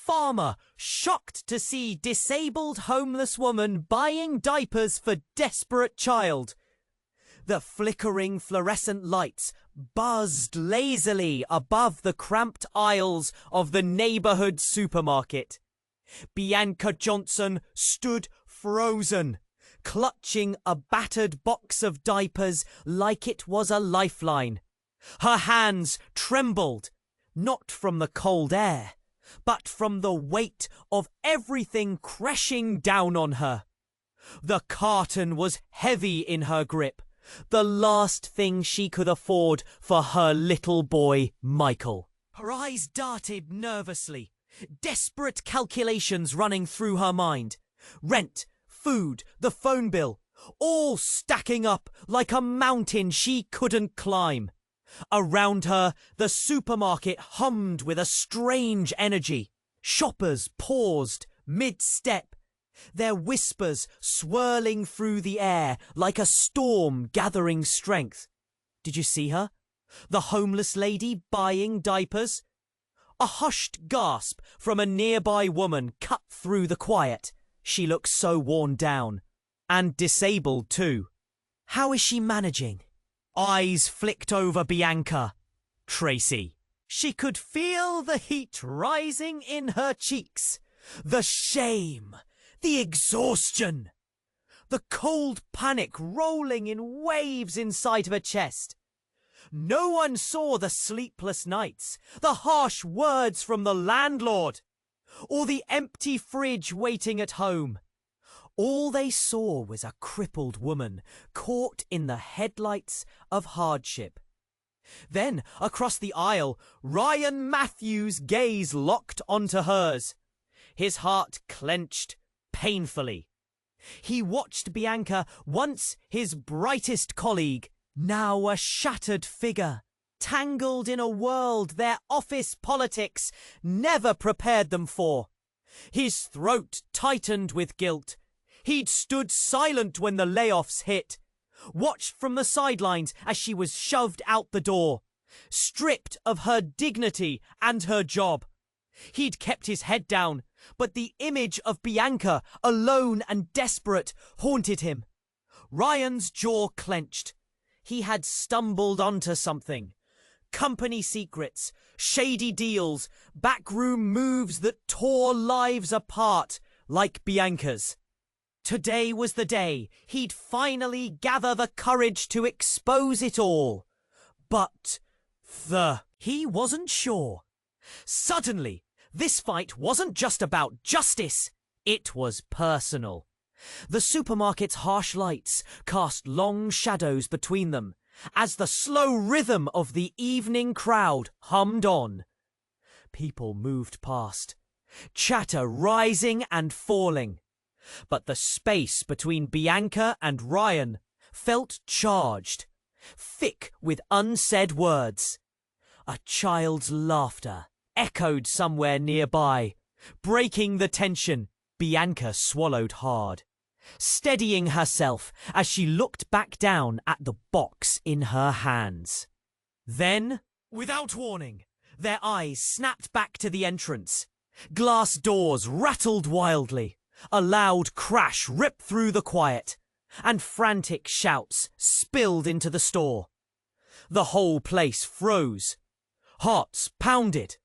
farmer shocked to see disabled homeless woman buying diapers for desperate child. The flickering fluorescent lights buzzed lazily above the cramped aisles of the neighborhood supermarket. Bianca Johnson stood frozen, clutching a battered box of diapers like it was a lifeline. Her hands trembled, not from the cold air, but from the weight of everything crashing down on her. The carton was heavy in her grip, the last thing she could afford for her little boy, Michael. Her eyes darted nervously, desperate calculations running through her mind. Rent, food, the phone bill, all stacking up like a mountain she couldn't climb. Around her, the supermarket hummed with a strange energy. Shoppers paused mid-step, their whispers swirling through the air like a storm gathering strength. Did you see her? The homeless lady buying diapers? A hushed gasp from a nearby woman cut through the quiet. She looked so worn down. And disabled too. How is she managing? Eyes flicked over Bianca. Tracy. She could feel the heat rising in her cheeks. The shame. The exhaustion. The cold panic rolling in waves inside of her chest. No one saw the sleepless nights, the harsh words from the landlord, or the empty fridge waiting at home. All they saw was a crippled woman caught in the headlights of hardship. Then, across the aisle, Ryan Matthews' gaze locked onto hers. His heart clenched painfully. He watched Bianca, once his brightest colleague, now a shattered figure, tangled in a world their office politics never prepared them for. His throat tightened with guilt. He'd stood silent when the layoffs hit, watched from the sidelines as she was shoved out the door, stripped of her dignity and her job. He'd kept his head down, but the image of Bianca, alone and desperate, haunted him. Ryan's jaw clenched. He had stumbled onto something. Company secrets, shady deals, backroom moves that tore lives apart like Bianca's. Today was the day he'd finally gather the courage to expose it all. But he wasn't sure. Suddenly, this fight wasn't just about justice, it was personal. The supermarket's harsh lights cast long shadows between them as the slow rhythm of the evening crowd hummed on. People moved past, chatter rising and falling. But the space between Bianca and Ryan felt charged, thick with unsaid words. A child's laughter echoed somewhere nearby. Breaking the tension, Bianca swallowed hard, steadying herself as she looked back down at the box in her hands. Then, without warning, their eyes snapped back to the entrance. Glass doors rattled wildly. A loud crash ripped through the quiet, and frantic shouts spilled into the store. The whole place froze. Hearts pounded.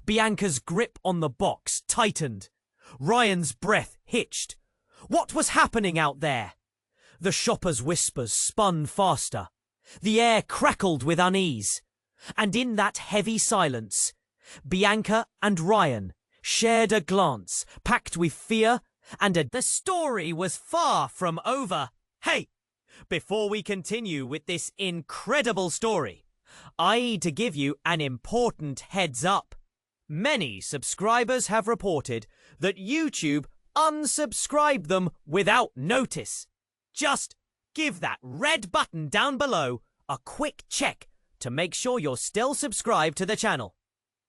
Bianca's grip on the box tightened. Ryan's breath hitched. What was happening out there? The shopper's whispers spun faster. The air crackled with unease. And in that heavy silence, Bianca and Ryan shared a glance packed with fear and the story was far from over. Hey, before we continue with this incredible story, I need to give you an important heads up. Many subscribers have reported that YouTube unsubscribed them without notice. Just give that red button down below a quick check to make sure you're still subscribed to the channel.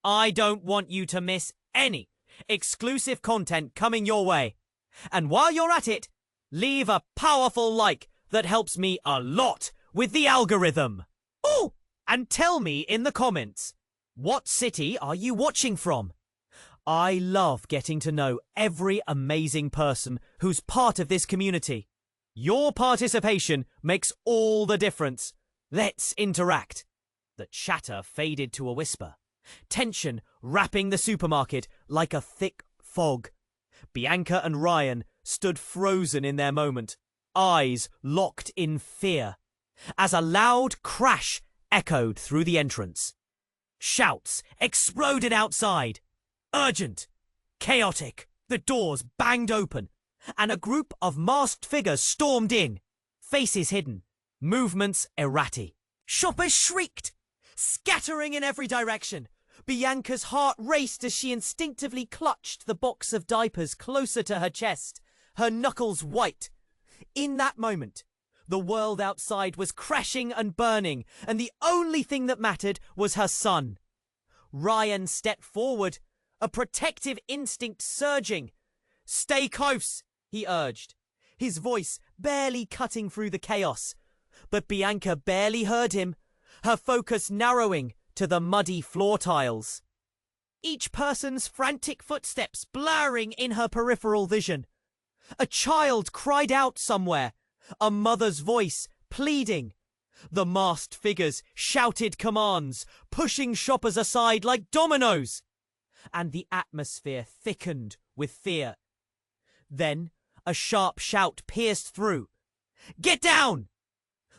I don't want you to miss any exclusive content coming your way. And while you're at it, leave a powerful like that helps me a lot with the algorithm. Oh, and tell me in the comments, what city are you watching from? I love getting to know every amazing person who's part of this community. Your participation makes all the difference. Let's interact. The chatter faded to a whisper, tension wrapping the supermarket like a thick fog. Bianca and Ryan stood frozen in their moment, eyes locked in fear, as a loud crash echoed through the entrance. Shouts exploded outside. Urgent, chaotic. The doors banged open, and a group of masked figures stormed in, faces hidden, movements erratic. Shoppers shrieked, scattering in every direction. Bianca's heart raced as she instinctively clutched the box of diapers closer to her chest, her knuckles white. In that moment, the world outside was crashing and burning, and the only thing that mattered was her son. Ryan stepped forward, a protective instinct surging. "Stay close," he urged, his voice barely cutting through the chaos. But Bianca barely heard him, her focus narrowing to the muddy floor tiles. Each person's frantic footsteps blurring in her peripheral vision. A child cried out somewhere, a mother's voice pleading. The masked figures shouted commands, pushing shoppers aside like dominoes. And the atmosphere thickened with fear. Then a sharp shout pierced through. "Get down!"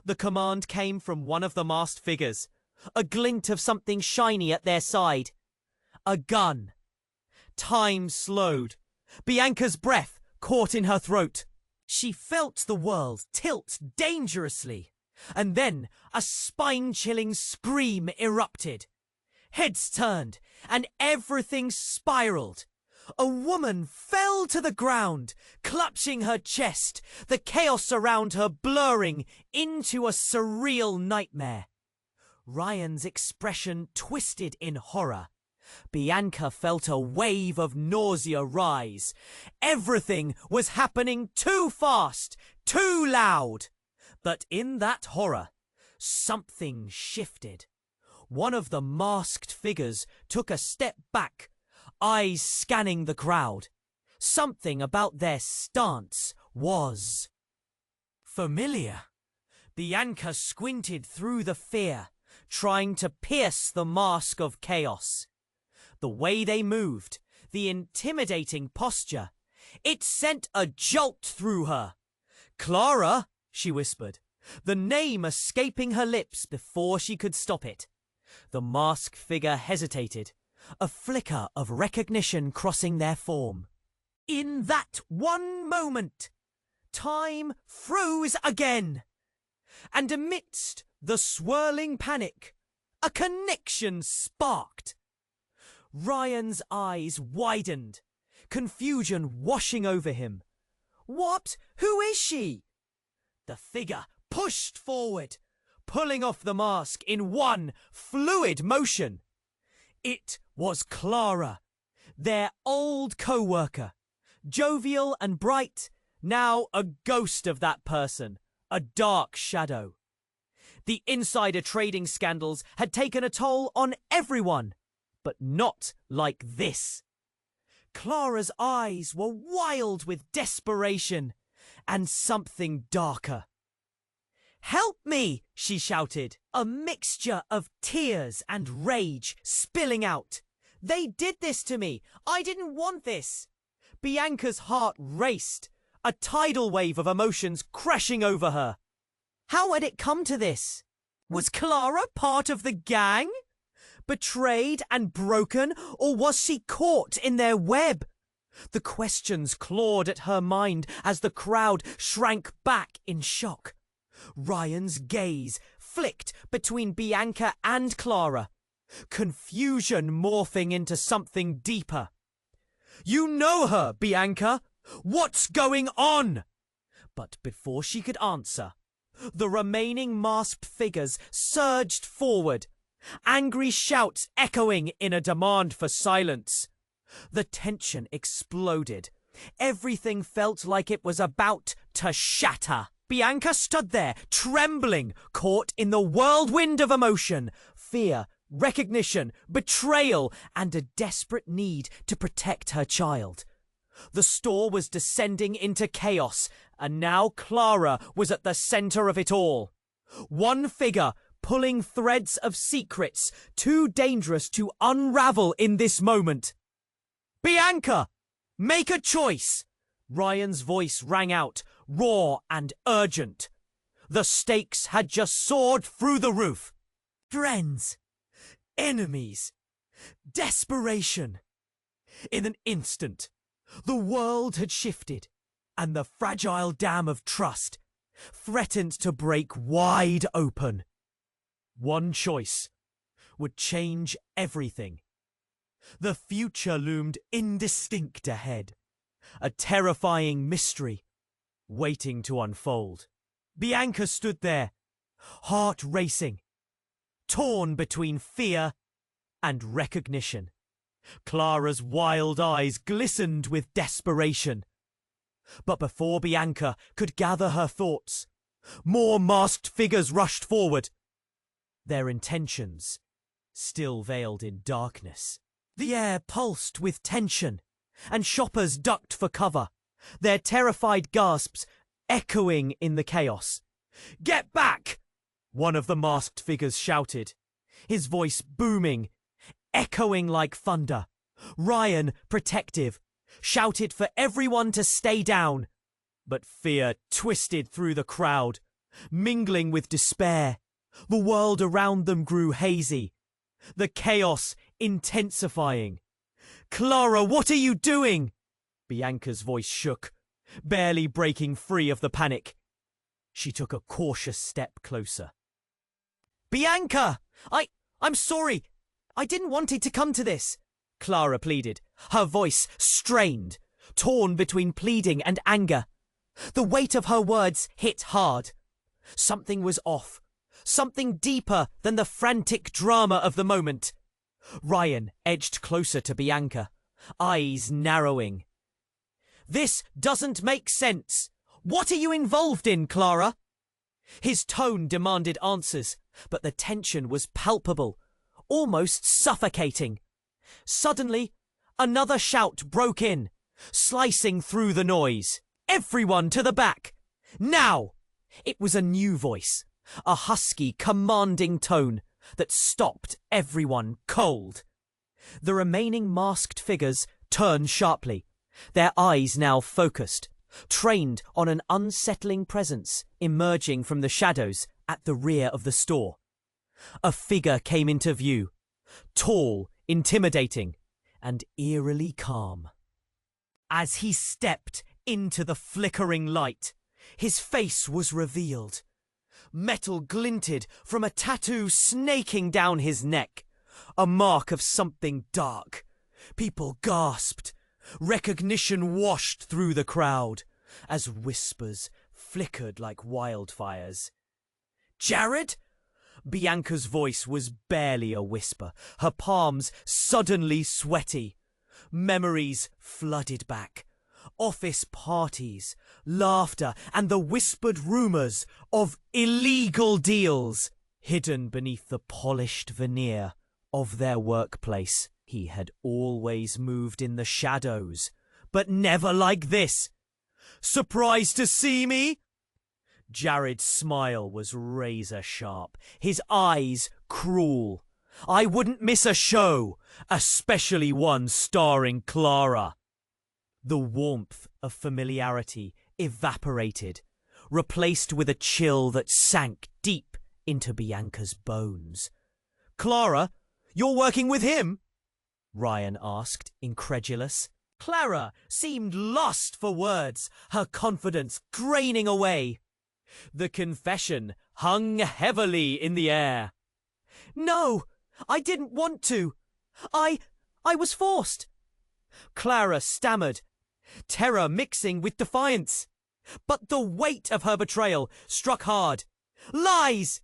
The command came from one of the masked figures, a glint of something shiny at their side. A gun. Time slowed. Bianca's breath caught in her throat. She felt the world tilt dangerously, and then a spine-chilling scream erupted. Heads turned, and everything spiraled. A woman fell to the ground, clutching her chest, the chaos around her blurring into a surreal nightmare. Ryan's expression twisted in horror. Bianca felt a wave of nausea rise. Everything was happening too fast, too loud. But in that horror, something shifted. One of the masked figures took a step back, eyes scanning the crowd. Something about their stance was familiar. Bianca squinted through the fear, trying to pierce the mask of chaos. The way they moved, the intimidating posture, it sent a jolt through her. "Clara," she whispered, the name escaping her lips before she could stop it. The masked figure hesitated, a flicker of recognition crossing their form. In that one moment, time froze again. And amidst the swirling panic, a connection sparked. Ryan's eyes widened, confusion washing over him. "What? Who is she?" The figure pushed forward, pulling off the mask in one fluid motion. It was Clara, their old co-worker, jovial and bright, now a ghost of that person, a dark shadow. The insider trading scandals had taken a toll on everyone, but not like this. Clara's eyes were wild with desperation and something darker. "Help me!" she shouted, a mixture of tears and rage spilling out. "They did this to me! I didn't want this!" Bianca's heart raced, a tidal wave of emotions crashing over her. How had it come to this? Was Clara part of the gang? Betrayed and broken, or was she caught in their web? The questions clawed at her mind as the crowd shrank back in shock. Ryan's gaze flicked between Bianca and Clara, confusion morphing into something deeper. "You know her, Bianca! What's going on?" But before she could answer, the remaining masked figures surged forward, angry shouts echoing in a demand for silence. The tension exploded. Everything felt like it was about to shatter. Bianca stood there, trembling, caught in the whirlwind of emotion, fear, recognition, betrayal, and a desperate need to protect her child. The store was descending into chaos, and now Clara was at the center of it all. One figure pulling threads of secrets too dangerous to unravel in this moment. "Bianca, make a choice!" Ryan's voice rang out, raw and urgent. The stakes had just soared through the roof. Friends, enemies, desperation. In an instant, the world had shifted, and the fragile dam of trust threatened to break wide open. One choice would change everything. The future loomed indistinct ahead, a terrifying mystery waiting to unfold. Bianca stood there, heart racing, torn between fear and recognition. Clara's wild eyes glistened with desperation. But before Bianca could gather her thoughts, more masked figures rushed forward, their intentions still veiled in darkness. The air pulsed with tension, and shoppers ducked for cover, their terrified gasps echoing in the chaos. "Get back!" one of the masked figures shouted, his voice booming, echoing like thunder. Ryan, protective, shouted for everyone to stay down, but fear twisted through the crowd, mingling with despair. The world around them grew hazy, the chaos intensifying. "Clara, what are you doing?" Bianca's voice shook, barely breaking free of the panic. She took a cautious step closer. "Bianca! I'm sorry. I didn't want it to come to this," Clara pleaded, her voice strained, torn between pleading and anger. The weight of her words hit hard. Something was off, something deeper than the frantic drama of the moment. Ryan edged closer to Bianca, eyes narrowing. "This doesn't make sense. What are you involved in, Clara?" His tone demanded answers, but the tension was palpable, almost suffocating. Suddenly, another shout broke in, slicing through the noise. "Everyone to the back! Now!" It was a new voice, a husky, commanding tone that stopped everyone cold. The remaining masked figures turned sharply, their eyes now focused, trained on an unsettling presence emerging from the shadows at the rear of the store. A figure came into view, tall, intimidating, and eerily calm. As he stepped into the flickering light, his face was revealed. Metal glinted from a tattoo snaking down his neck, a mark of something dark. People gasped. Recognition washed through the crowd as whispers flickered like wildfires. "Jared?" Bianca's voice was barely a whisper, her palms suddenly sweaty. Memories flooded back. Office parties, laughter, and the whispered rumors of illegal deals hidden beneath the polished veneer of their workplace. He had always moved in the shadows, but never like this. "Surprised to see me?" Jared's smile was razor sharp, his eyes cruel. "I wouldn't miss a show, especially one starring Clara." The warmth of familiarity evaporated, replaced with a chill that sank deep into Bianca's bones. "Clara, you're working with him?" Ryan asked, incredulous. Clara seemed lost for words, her confidence graining away. The confession hung heavily in the air. "No, I didn't want to. I was forced." Clara stammered, terror mixing with defiance. But the weight of her betrayal struck hard. "Lies!"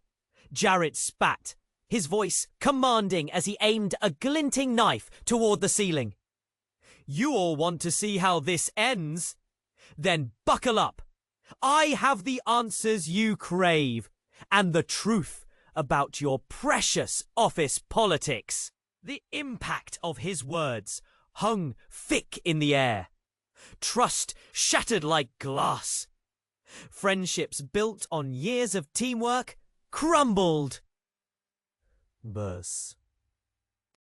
Jared spat, his voice commanding as he aimed a glinting knife toward the ceiling. "You all want to see how this ends? Then buckle up. I have the answers you crave, and the truth about your precious office politics. The impact of his words hung thick in the air. Trust shattered like glass. Friendships built on years of teamwork crumbled. Burst.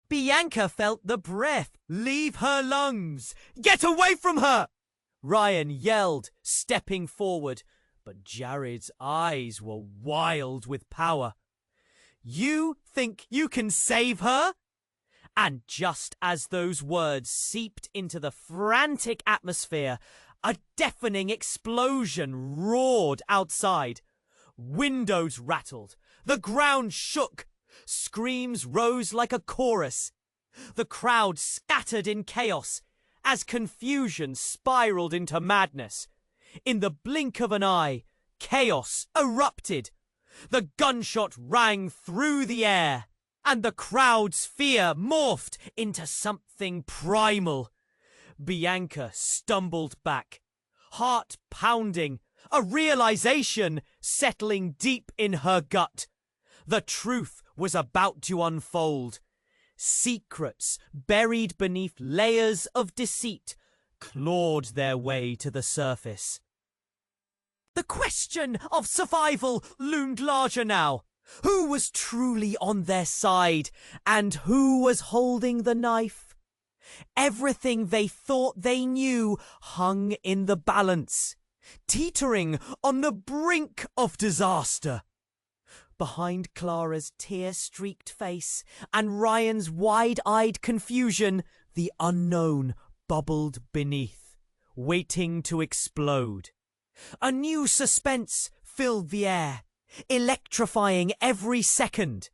Bianca felt the breath leave her lungs. Get away from her! Ryan yelled, stepping forward, but Jared's eyes were wild with power. You think you can save her? And just as those words seeped into the frantic atmosphere, a deafening explosion roared outside. Windows rattled. The ground shook. Screams rose like a chorus. The crowd scattered in chaos as confusion spiraled into madness. In the blink of an eye, chaos erupted. The gunshot rang through the air, and the crowd's fear morphed into something primal. Bianca stumbled back, heart pounding, a realization settling deep in her gut. The truth was about to unfold. Secrets buried beneath layers of deceit clawed their way to the surface. The question of survival loomed larger now. Who was truly on their side, and who was holding the knife? Everything they thought they knew hung in the balance, teetering on the brink of disaster. Behind Clara's tear-streaked face and Ryan's wide-eyed confusion, the unknown bubbled beneath, waiting to explode. A new suspense filled the air, electrifying every second.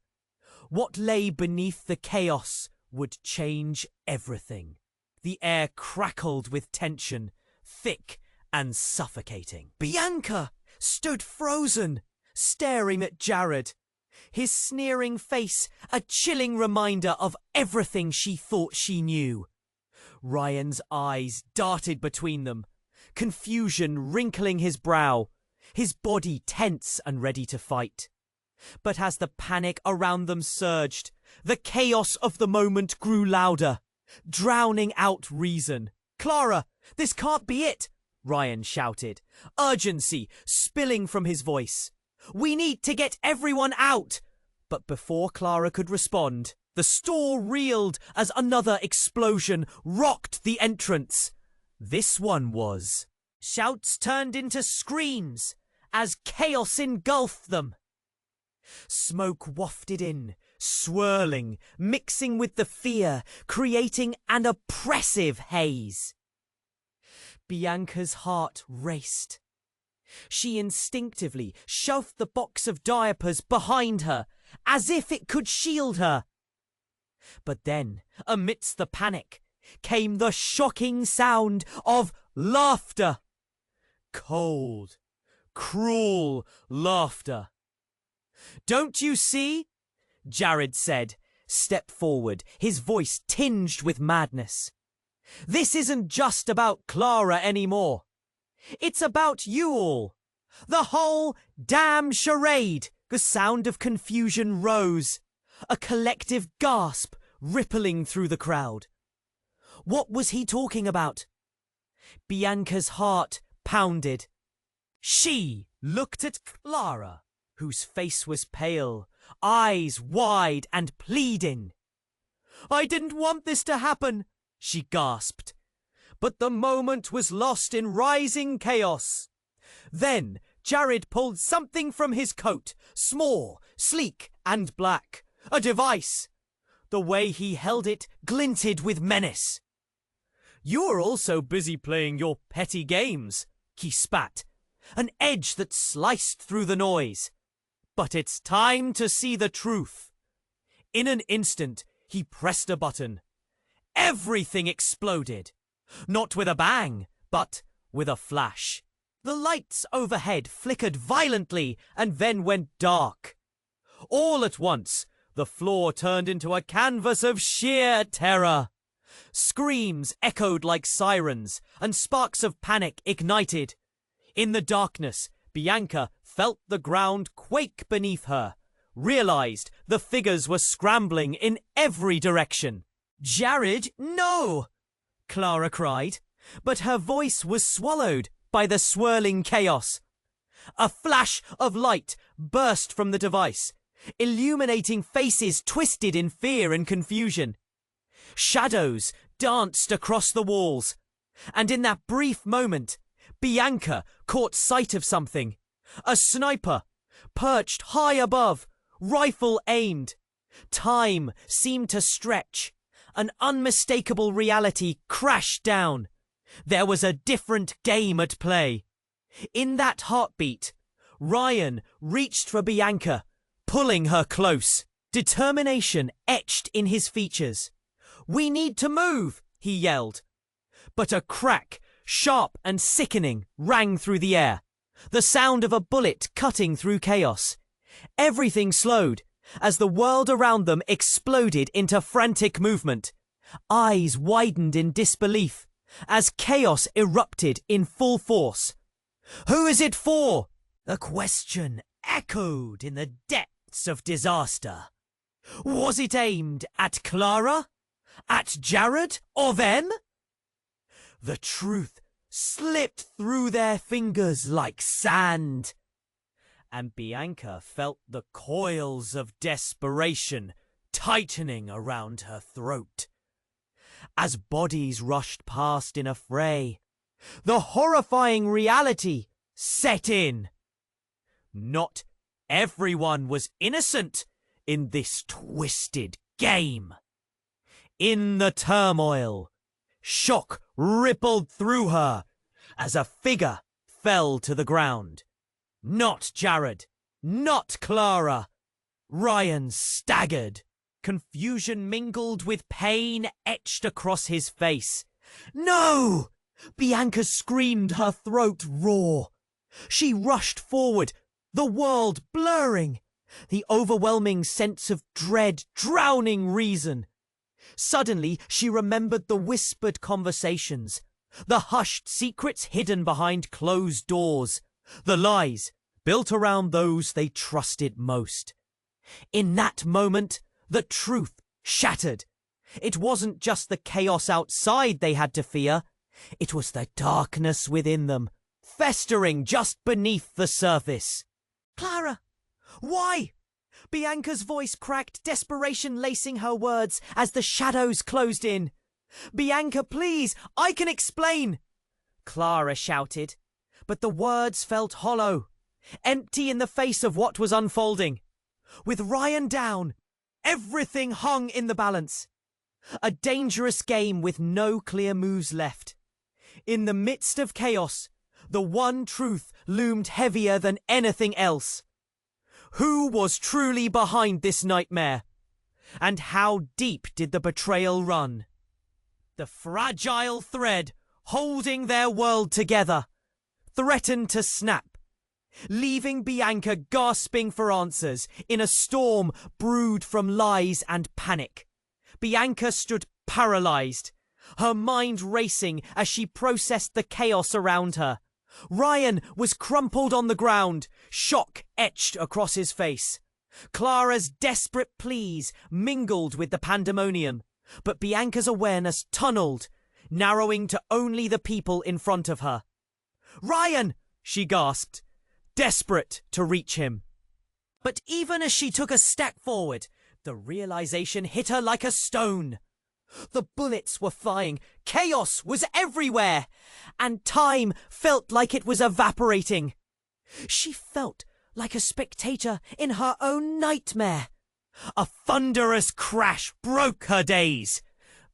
What lay beneath the chaos would change everything. The air crackled with tension, thick and suffocating. Bianca stood frozen, staring at Jared, his sneering face a chilling reminder of everything she thought she knew. Ryan's eyes darted between them, confusion wrinkling his brow, his body tense and ready to fight. But as the panic around them surged, the chaos of the moment grew louder, drowning out reason. "Clara, this can't be it!" Ryan shouted, urgency spilling from his voice. "We need to get everyone out!" But before Clara could respond, the store reeled as another explosion rocked the entrance. This one was. Shouts turned into screams as chaos engulfed them. Smoke wafted in, swirling, mixing with the fear, creating an oppressive haze. Bianca's heart raced. She instinctively shoved the box of diapers behind her, as if it could shield her. But then, amidst the panic, came the shocking sound of laughter. Cold, cruel laughter. "Don't you see?" Jared said, step forward, his voice tinged with madness. "This isn't just about Clara anymore. It's about you all. The whole damn charade." The sound of confusion rose, a collective gasp rippling through the crowd. What was he talking about? Bianca's heart pounded. She looked at Clara, whose face was pale, eyes wide and pleading. "I didn't want this to happen," she gasped. But the moment was lost in rising chaos. Then Jared pulled something from his coat, small, sleek, and black. A device. The way he held it glinted with menace. "You're also busy playing your petty games," he spat, an edge that sliced through the noise. "But it's time to see the truth." In an instant, he pressed a button. Everything exploded. Not with a bang, but with a flash. The lights overhead flickered violently and then went dark. All at once, the floor turned into a canvas of sheer terror. Screams echoed like sirens, and sparks of panic ignited. In the darkness, Bianca felt the ground quake beneath her. realized the figures were scrambling in every direction. "Jared, no!" Clara cried, but her voice was swallowed by the swirling chaos. A flash of light burst from the device, illuminating faces twisted in fear and confusion. Shadows danced across the walls, and in that brief moment, Bianca caught sight of something. A sniper, perched high above, rifle aimed. Time seemed to stretch. An unmistakable reality crashed down. There was a different game at play. In that heartbeat, Ryan reached for Bianca, pulling her close. Determination etched in his features. "We need to move," he yelled. But a crack, sharp and sickening, rang through the air. The sound of a bullet cutting through chaos. Everything slowed as the world around them exploded into frantic movement. Eyes widened in disbelief as chaos erupted in full force. "Who is it for?" The question echoed in the depths of disaster. Was it aimed at Clara? At Jared? Or them? The truth slipped through their fingers like sand, and Bianca felt the coils of desperation tightening around her throat. As bodies rushed past in a fray, the horrifying reality set in. Not everyone was innocent in this twisted game. In the turmoil, shock rippled through her as a figure fell to the ground. Not Jared, not Clara. Ryan staggered. Confusion mingled with pain etched across his face. "No!" Bianca screamed, her throat raw. She rushed forward, the world blurring, the overwhelming sense of dread drowning reason. Suddenly, she remembered the whispered conversations, the hushed secrets hidden behind closed doors, the lies built around those they trusted most. In that moment, the truth shattered. It wasn't just the chaos outside they had to fear. It was the darkness within them, festering just beneath the surface. "Clara, why?" Bianca's voice cracked, desperation lacing her words as the shadows closed in. "Bianca, please, I can explain," Clara shouted, but the words felt hollow, empty in the face of what was unfolding. With Ryan down, everything hung in the balance. A dangerous game with no clear moves left. In the midst of chaos, the one truth loomed heavier than anything else. Who was truly behind this nightmare? And how deep did the betrayal run? The fragile thread holding their world together threatened to snap, leaving Bianca gasping for answers in a storm brewed from lies and panic. Bianca stood paralyzed, her mind racing as she processed the chaos around her. Ryan was crumpled on the ground, shock etched across his face. Clara's desperate pleas mingled with the pandemonium, but Bianca's awareness tunneled, narrowing to only the people in front of her. "Ryan!" she gasped, desperate to reach him. But even as she took a step forward, the realization hit her like a stone. The bullets were flying, chaos was everywhere, and time felt like it was evaporating. She felt like a spectator in her own nightmare. A thunderous crash broke her daze,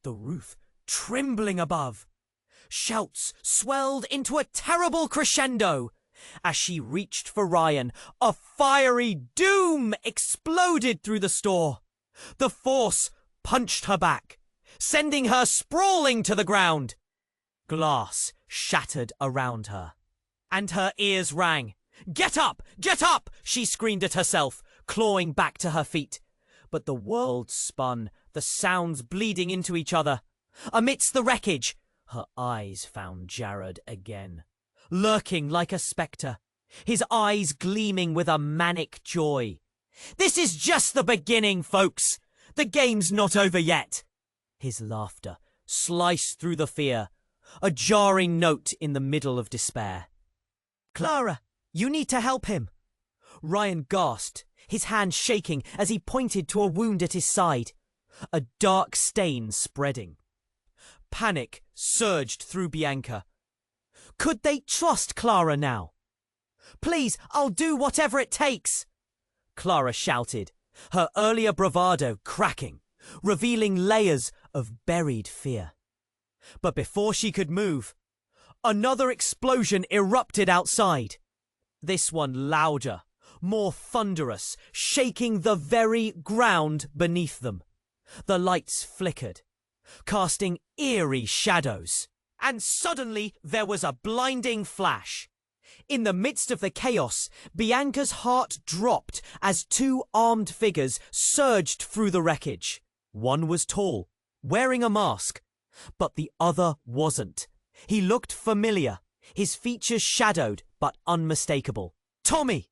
the roof trembling above. Shouts swelled into a terrible crescendo. As she reached for Ryan, a fiery doom exploded through the store. The force punched her back, sending her sprawling to the ground. Glass shattered around her, and her ears rang. "Get up! Get up!" she screamed at herself, clawing back to her feet. But the world spun, the sounds bleeding into each other. Amidst the wreckage, her eyes found Jared again, lurking like a spectre, his eyes gleaming with a manic joy. This is just the beginning, folks. The game's not over yet. His laughter sliced through the fear, a jarring note in the middle of despair. Clara, you need to help him. Ryan gasped, his hand shaking as he pointed to a wound at his side, a dark stain spreading. Panic surged through Bianca. Could they trust Clara now? Please, I'll do whatever it takes, Clara shouted, her earlier bravado cracking, revealing layers of buried fear. But before she could move, another explosion erupted outside. This one louder, more thunderous, shaking the very ground beneath them. The lights flickered, casting eerie shadows. And suddenly there was a blinding flash. In the midst of the chaos, Bianca's heart dropped as two armed figures surged through the wreckage. One was tall, wearing a mask, but the other wasn't. He looked familiar, his features shadowed but unmistakable. Tommy!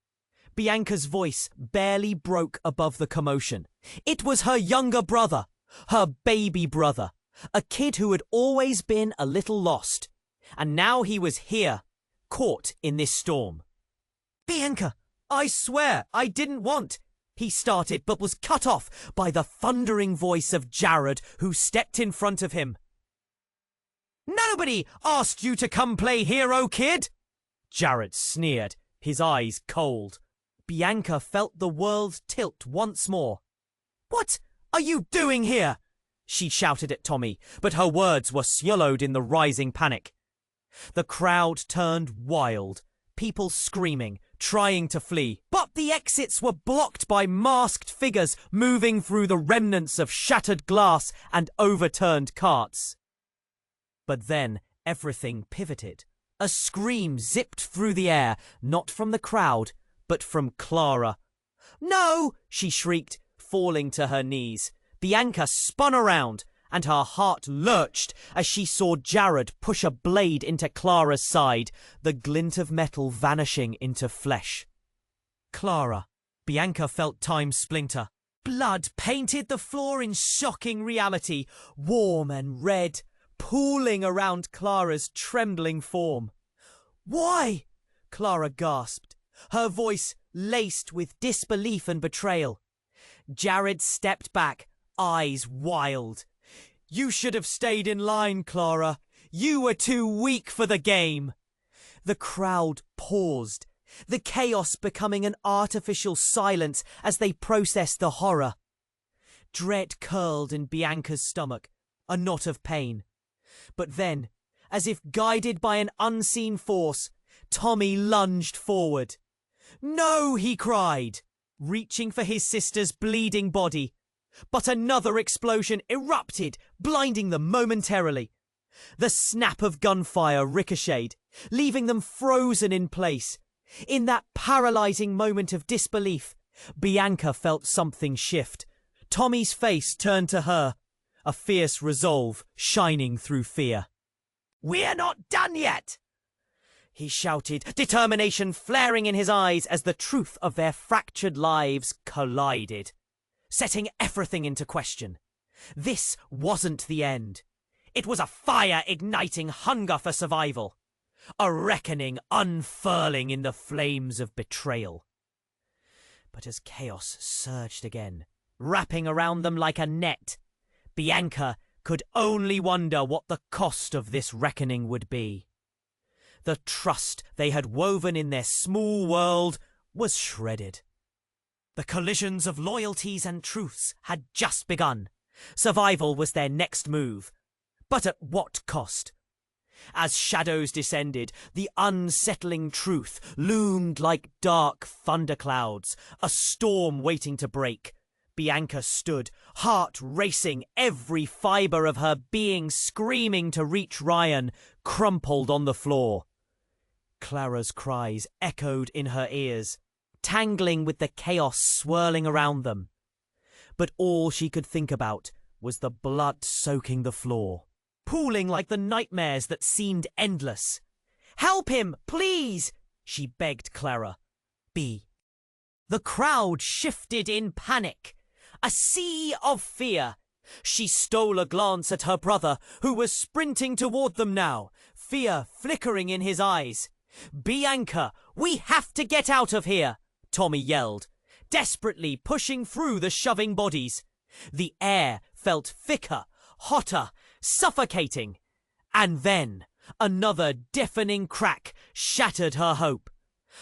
Bianca's voice barely broke above the commotion. It was her younger brother, her baby brother, a kid who had always been a little lost. And now he was here, caught in this storm. Bianca, I swear I didn't want... He started, but was cut off by the thundering voice of Jared, who stepped in front of him. Nobody asked you to come play hero, kid! Jared sneered, his eyes cold. Bianca felt the world tilt once more. What are you doing here? She shouted at Tommy, but her words were swallowed in the rising panic. The crowd turned wild, people screaming, trying to flee. But the exits were blocked by masked figures moving through the remnants of shattered glass and overturned carts. But then everything pivoted. A scream zipped through the air, not from the crowd, but from Clara. No! She shrieked, falling to her knees. Bianca spun around, and her heart lurched as she saw Jared push a blade into Clara's side, the glint of metal vanishing into flesh. Clara. Bianca felt time splinter. Blood painted the floor in shocking reality, warm and red, pooling around Clara's trembling form. Why? Clara gasped, her voice laced with disbelief and betrayal. Jared stepped back, eyes wild. You should have stayed in line, Clara. You were too weak for the game. The crowd paused, the chaos becoming an artificial silence as they processed the horror. Dread curled in Bianca's stomach, a knot of pain. But then, as if guided by an unseen force, Tommy lunged forward. No, he cried, reaching for his sister's bleeding body. But another explosion erupted, blinding them momentarily. The snap of gunfire ricocheted, leaving them frozen in place. In that paralyzing moment of disbelief, Bianca felt something shift. Tommy's face turned to her, a fierce resolve shining through fear. "We're not done yet!" he shouted, determination flaring in his eyes as the truth of their fractured lives collided, setting everything into question. This wasn't the end. It was a fire-igniting hunger for survival, a reckoning unfurling in the flames of betrayal. But as chaos surged again, wrapping around them like a net, Bianca could only wonder what the cost of this reckoning would be. The trust they had woven in their small world was shredded. The collisions of loyalties and truths had just begun. Survival was their next move. But at what cost? As shadows descended, the unsettling truth loomed like dark thunderclouds, a storm waiting to break. Bianca stood, heart racing, every fibre of her being screaming to reach Ryan, crumpled on the floor. Clara's cries echoed in her ears, tangling with the chaos swirling around them. But all she could think about was the blood soaking the floor, pooling like the nightmares that seemed endless. "Help him, please!" she begged Clara. "Be The crowd shifted in panic. A sea of fear. She stole a glance at her brother, who was sprinting toward them now, fear flickering in his eyes. "Bianca, we have to get out of here," Tommy yelled, desperately pushing through the shoving bodies. The air felt thicker, hotter, suffocating. And then another deafening crack shattered her hope.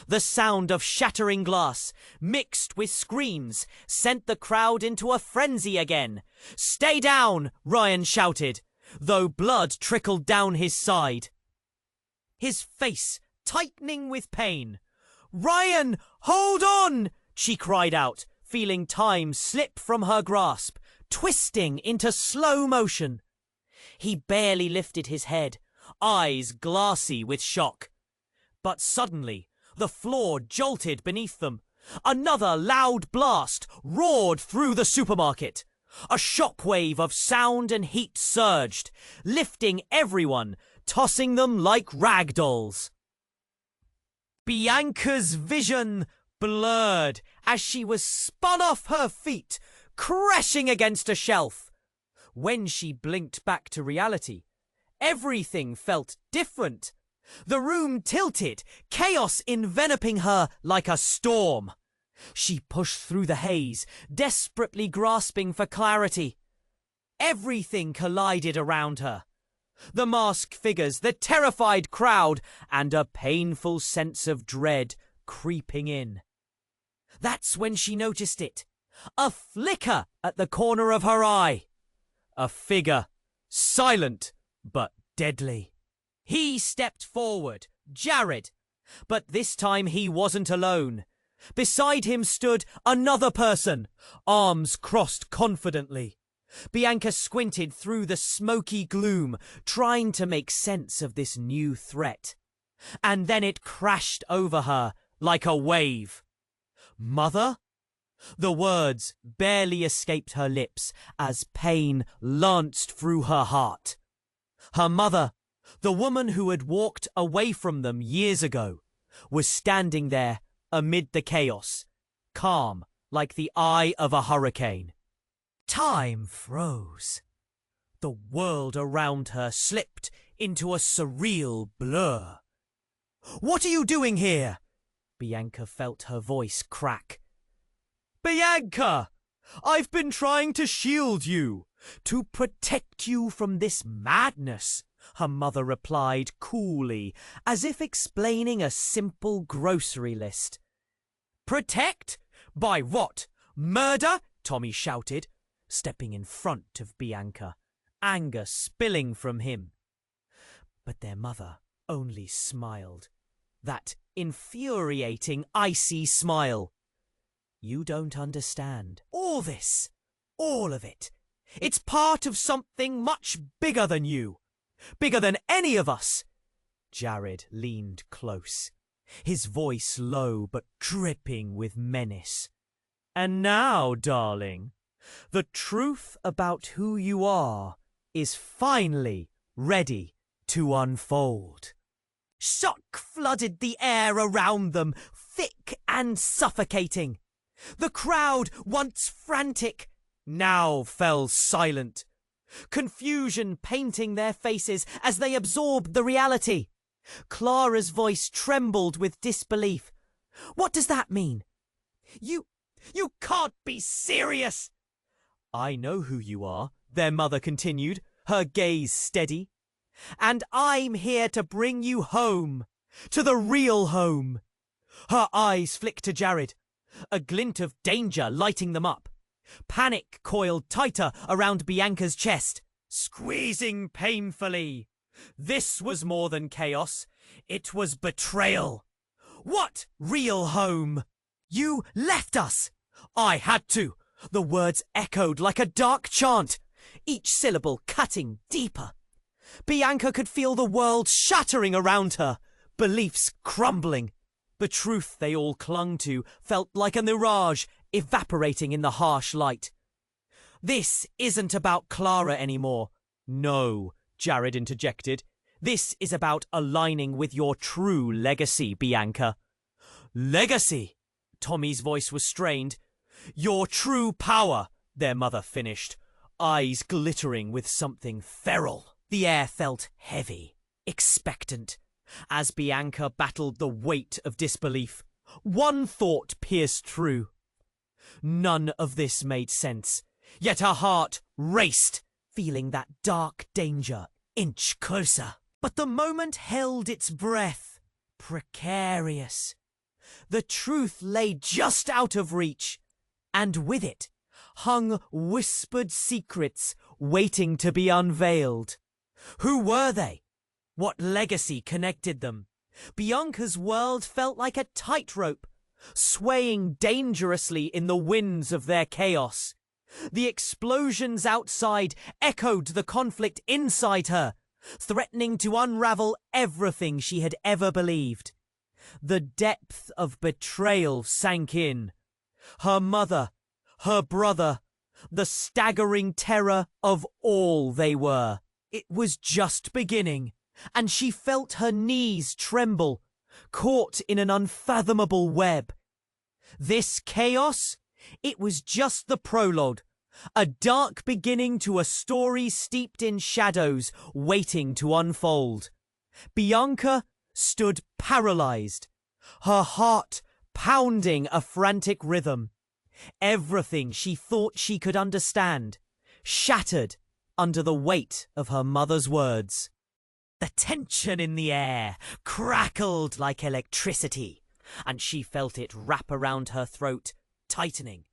The sound of shattering glass, mixed with screams, sent the crowd into a frenzy again. "Stay down!" Ryan shouted, though blood trickled down his side. His face tightening with pain. "Ryan, hold on!" she cried out, feeling time slip from her grasp, twisting into slow motion. He barely lifted his head, eyes glassy with shock. But suddenly, the floor jolted beneath them. Another loud blast roared through the supermarket. A shockwave of sound and heat surged, lifting everyone, tossing them like rag dolls. Bianca's vision blurred as she was spun off her feet, crashing against a shelf. When she blinked back to reality, everything felt different. The room tilted, chaos enveloping her like a storm. She pushed through the haze, desperately grasping for clarity. Everything collided around her. The masked figures, the terrified crowd, and a painful sense of dread creeping in. That's when she noticed it. A flicker at the corner of her eye. A figure, silent but deadly. He stepped forward, Jared, but this time he wasn't alone. Beside him stood another person, arms crossed confidently. Bianca squinted through the smoky gloom, trying to make sense of this new threat. And then it crashed over her like a wave. "Mother?" The words barely escaped her lips as pain lanced through her heart. Her mother, the woman who had walked away from them years ago, was standing there amid the chaos, calm like the eye of a hurricane. Time froze. The world around her slipped into a surreal blur. "What are you doing here?" Bianca felt her voice crack. "Bianca! I've been trying to shield you, to protect you from this madness," her mother replied coolly, as if explaining a simple grocery list. "Protect? By what? Murder?" Tommy shouted, stepping in front of Bianca, anger spilling from him. But their mother only smiled, that infuriating, icy smile. "You don't understand. All this, all of it, it's part of something much bigger than you. Bigger than any of us." Jared leaned close, his voice low but dripping with menace. "And now, darling, the truth about who you are is finally ready to unfold." Shock flooded the air around them, thick and suffocating. The crowd, once frantic, now fell silent. Confusion painting their faces as they absorbed the reality. Clara's voice trembled with disbelief. "What does that mean?" You can't be serious!" "I know who you are," their mother continued, her gaze steady. "And I'm here to bring you home, to the real home." Her eyes flicked to Jared, a glint of danger lighting them up. Panic coiled tighter around Bianca's chest, squeezing painfully. This was more than chaos. It was betrayal. "What real home?" "You left us." "I had to." The words echoed like a dark chant, each syllable cutting deeper. Bianca could feel the world shattering around her, beliefs crumbling. The truth they all clung to felt like a mirage evaporating in the harsh light. "This isn't about Clara anymore." "No," Jared interjected. "This is about aligning with your true legacy, Bianca." "Legacy?" Tommy's voice was strained. Your true power, their mother finished, eyes glittering with something feral. The air felt heavy, expectant, as Bianca battled the weight of disbelief. One thought pierced through. None of this made sense, yet her heart raced, feeling that dark danger inch closer. But the moment held its breath, precarious. The truth lay just out of reach, and with it hung whispered secrets waiting to be unveiled. Who were they? What legacy connected them? Bianca's world felt like a tightrope, swaying dangerously in the winds of their chaos. The explosions outside echoed the conflict inside her, threatening to unravel everything she had ever believed. The depth of betrayal sank in. Her mother, her brother, the staggering terror of all they were. It was just beginning, and she felt her knees tremble, caught in an unfathomable web. This chaos? It was just the prologue, a dark beginning to a story steeped in shadows waiting to unfold. Bianca stood paralyzed, her heart pounding a frantic rhythm. Everything she thought she could understand shattered under the weight of her mother's words. The tension in the air crackled like electricity, and she felt it wrap around her throat, tightening.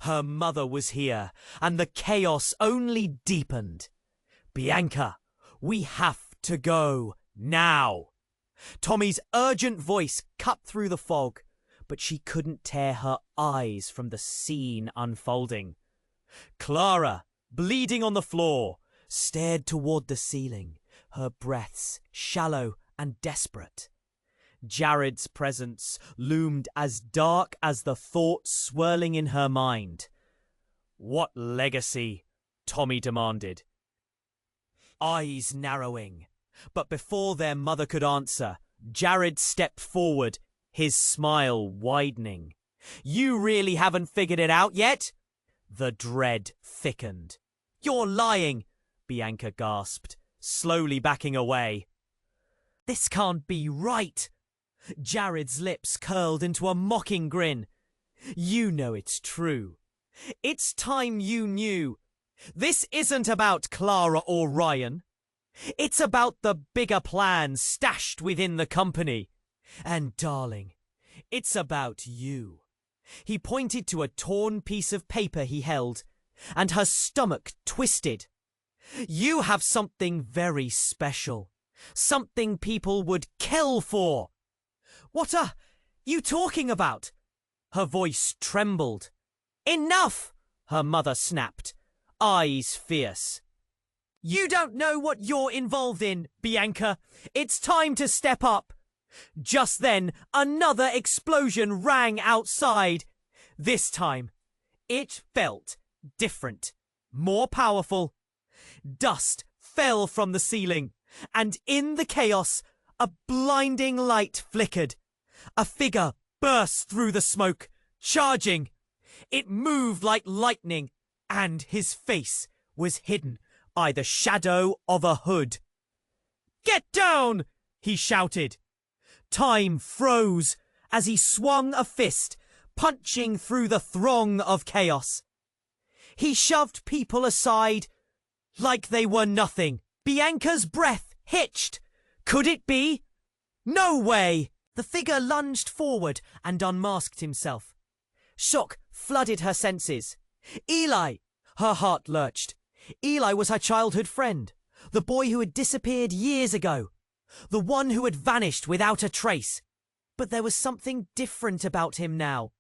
Her mother was here, and the chaos only deepened. Bianca, we have to go now. Tommy's urgent voice cut through the fog, but she couldn't tear her eyes from the scene unfolding. Clara, bleeding on the floor, stared toward the ceiling, her breaths shallow and desperate. Jared's presence loomed as dark as the thoughts swirling in her mind. What legacy? Tommy demanded. Eyes narrowing. But before their mother could answer, Jared stepped forward, his smile widening. You really haven't figured it out yet? The dread thickened. You're lying, Bianca gasped, slowly backing away. This can't be right. Jared's lips curled into a mocking grin. You know it's true. It's time you knew. This isn't about Clara or Ryan. It's about the bigger plan stashed within the company. And darling, it's about you. He pointed to a torn piece of paper he held, and her stomach twisted. You have something very special. Something people would kill for. What are you talking about? Her voice trembled. Enough! Her mother snapped, eyes fierce. You don't know what you're involved in, Bianca. It's time to step up. Just then, another explosion rang outside. This time, it felt different, more powerful. Dust fell from the ceiling, and in the chaos, a blinding light flickered. A figure burst through the smoke, charging. It moved like lightning, and his face was hidden by the shadow of a hood. Get down! He shouted. Time froze as he swung a fist, punching through the throng of chaos. He shoved people aside like they were nothing. Bianca's breath hitched. Could it be? No way! The figure lunged forward and unmasked himself. Shock flooded her senses. Eli! Her heart lurched. Eli was her childhood friend, the boy who had disappeared years ago, the one who had vanished without a trace. But there was something different about him now.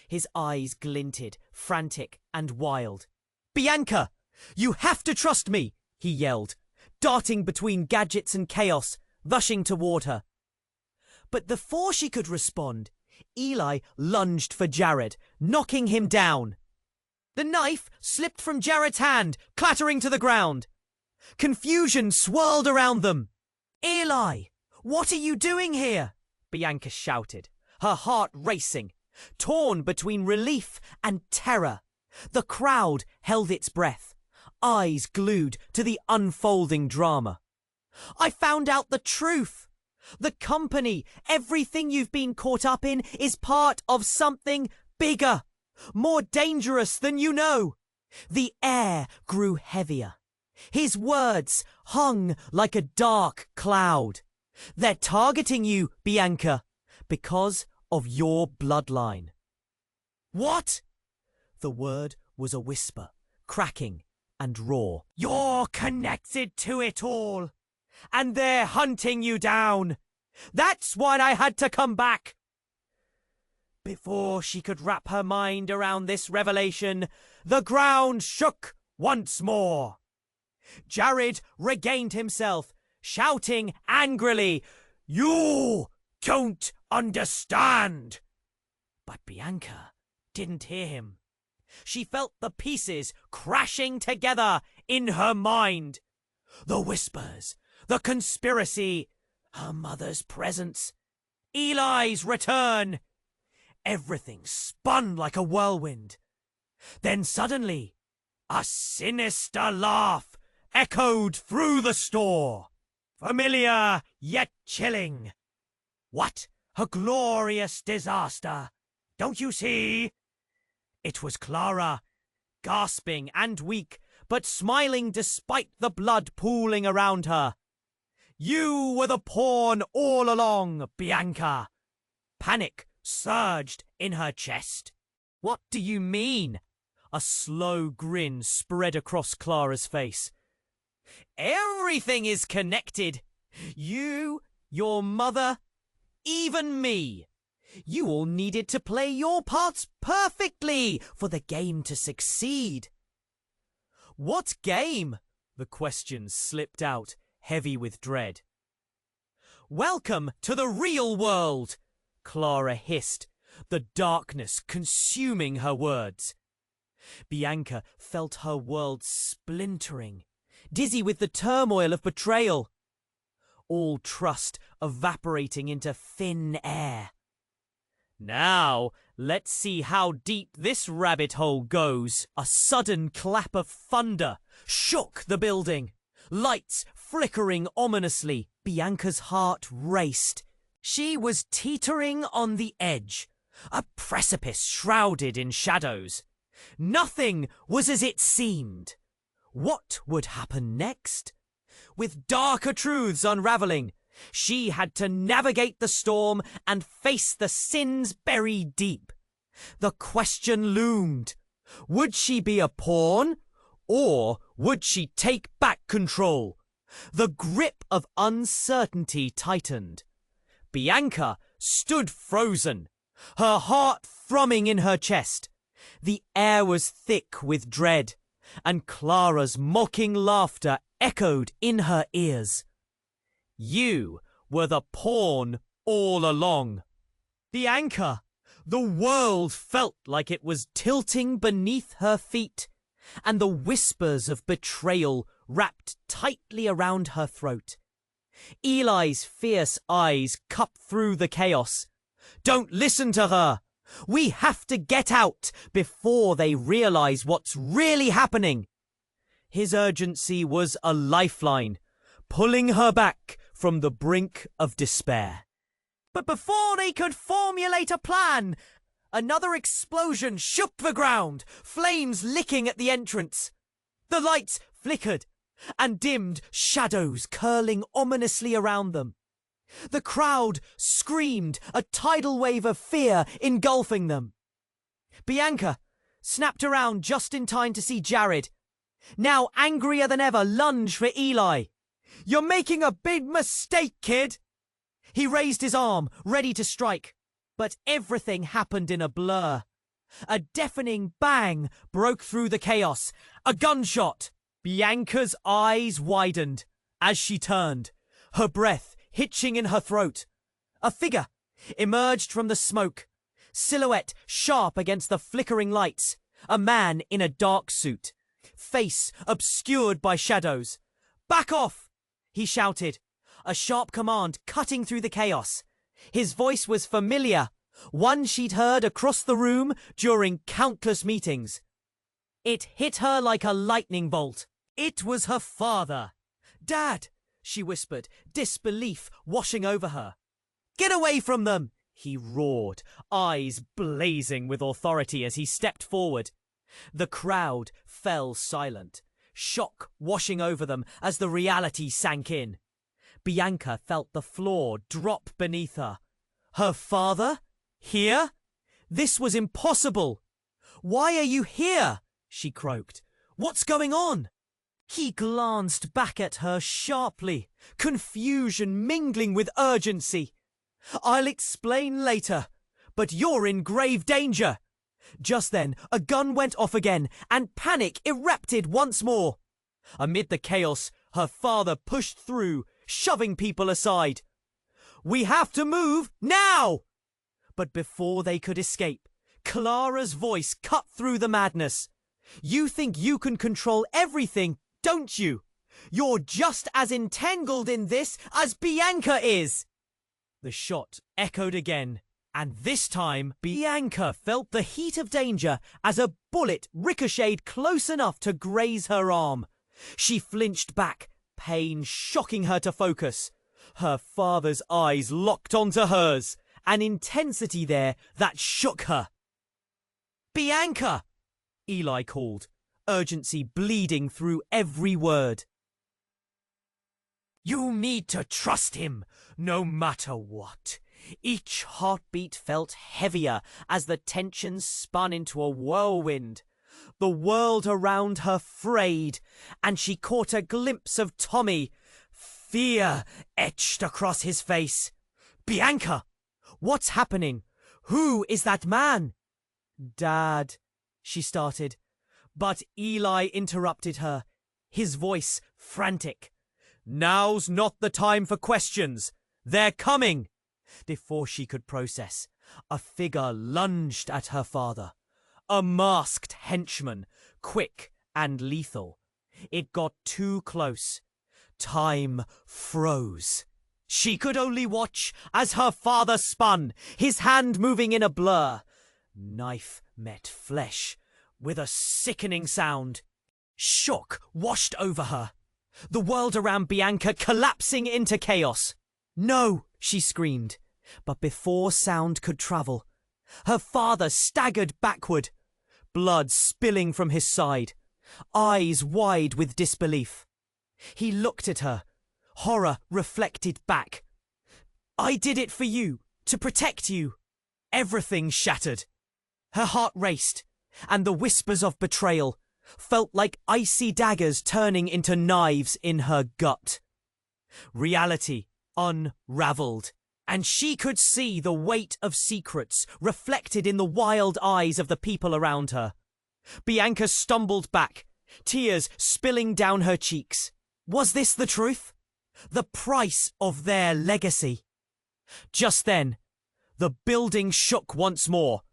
His eyes glinted, frantic and wild. Bianca! You have to trust me! He yelled, darting between gadgets and chaos, rushing toward her. But before she could respond, Eli lunged for Jared, knocking him down. The knife slipped from Jared's hand, clattering to the ground. Confusion swirled around them. Eli, what are you doing here? Bianca shouted, her heart racing. Torn between relief and terror, the crowd held its breath, eyes glued to the unfolding drama. I found out the truth. The company, everything you've been caught up in, is part of something bigger, more dangerous than you know. The air grew heavier. His words hung like a dark cloud. They're targeting you, Bianca, because of your bloodline. What? The word was a whisper, cracking and raw. You're connected to it all, and they're hunting you down. That's why I had to come back. Before she could wrap her mind around this revelation, the ground shook once more. Jared regained himself, shouting angrily, "You don't understand!" But Bianca didn't hear him. She felt the pieces crashing together in her mind. The whispers, the conspiracy, her mother's presence, Eli's return. Everything spun like a whirlwind. Then suddenly, a sinister laugh echoed through the store. Familiar yet chilling. What a glorious disaster! Don't you see? It was Clara, gasping and weak, but smiling despite the blood pooling around her. You were the pawn all along, Bianca. Panic surged in her chest. What do you mean? A slow grin spread across Clara's face. Everything is connected. You, your mother, even me. You all needed to play your parts perfectly for the game to succeed. What game? The question slipped out, heavy with dread. Welcome to the real world, Clara hissed, the darkness consuming her words. Bianca felt her world splintering, dizzy with the turmoil of betrayal. All trust evaporating into thin air. Now, let's see how deep this rabbit hole goes. A sudden clap of thunder shook the building. Lights flickering ominously. Bianca's heart raced. She was teetering on the edge, a precipice shrouded in shadows. Nothing was as it seemed. What would happen next? With darker truths unraveling, she had to navigate the storm and face the sins buried deep. The question loomed. Would she be a pawn, or would she take back control? The grip of uncertainty tightened. Bianca stood frozen, her heart thrumming in her chest. The air was thick with dread, and Clara's mocking laughter echoed in her ears. You were the pawn all along. Bianca, the world felt like it was tilting beneath her feet, and the whispers of betrayal wrapped tightly around her throat. Eli's fierce eyes cut through the chaos. Don't listen to her. We have to get out before they realize what's really happening. His urgency was a lifeline, pulling her back from the brink of despair. But before they could formulate a plan, another explosion shook the ground, flames licking at the entrance. The lights flickered and dimmed, shadows curling ominously around them. The crowd screamed, a tidal wave of fear engulfing them. Bianca snapped around just in time to see Jared, now angrier than ever, lunge for Eli. "You're making a big mistake, kid!" He raised his arm, ready to strike, but everything happened in a blur. A deafening bang broke through the chaos. A gunshot! Bianca's eyes widened as she turned, her breath hitching in her throat. A figure emerged from the smoke, silhouette sharp against the flickering lights. A man in a dark suit, face obscured by shadows. "Back off!" he shouted, a sharp command cutting through the chaos. His voice was familiar, one she'd heard across the room during countless meetings. It hit her like a lightning bolt. It was her father. "Dad," she whispered, disbelief washing over her. "Get away from them!" he roared, eyes blazing with authority as he stepped forward. The crowd fell silent, shock washing over them as the reality sank in. Bianca felt the floor drop beneath her. Her father? Here? This was impossible. "Why are you here?" she croaked. "What's going on?" He glanced back at her sharply, confusion mingling with urgency. "I'll explain later, but you're in grave danger." Just then, a gun went off again, and panic erupted once more. Amid the chaos, her father pushed through, shoving people aside. "We have to move now!" But before they could escape, Clara's voice cut through the madness. "You think you can control everything, don't you? You're just as entangled in this as Bianca is!" The shot echoed again, and this time Bianca felt the heat of danger as a bullet ricocheted close enough to graze her arm. She flinched back, pain shocking her to focus. Her father's eyes locked onto hers, an intensity there that shook her. "Bianca!" Eli called, urgency bleeding through every word. "You need to trust him, no matter what." Each heartbeat felt heavier as the tension spun into a whirlwind. The world around her frayed, and she caught a glimpse of Tommy, fear etched across his face. "Bianca! What's happening? Who is that man?" "Dad," she started, but Eli interrupted her, his voice frantic. "Now's not the time for questions. They're coming!" Before she could process, a figure lunged at her father. A masked henchman, quick and lethal. It got too close. Time froze. She could only watch as her father spun, his hand moving in a blur. Knife met flesh with a sickening sound. Shock washed over her. The world around Bianca collapsing into chaos. "No!" she screamed. But before sound could travel, her father staggered backward, blood spilling from his side, eyes wide with disbelief. He looked at her, horror reflected back. "I did it for you, to protect you." Everything shattered. Her heart raced, and the whispers of betrayal felt like icy daggers turning into knives in her gut. Reality unraveled, and she could see the weight of secrets reflected in the wild eyes of the people around her. Bianca stumbled back, tears spilling down her cheeks. Was this the truth? The price of their legacy? Just then, the building shook once more,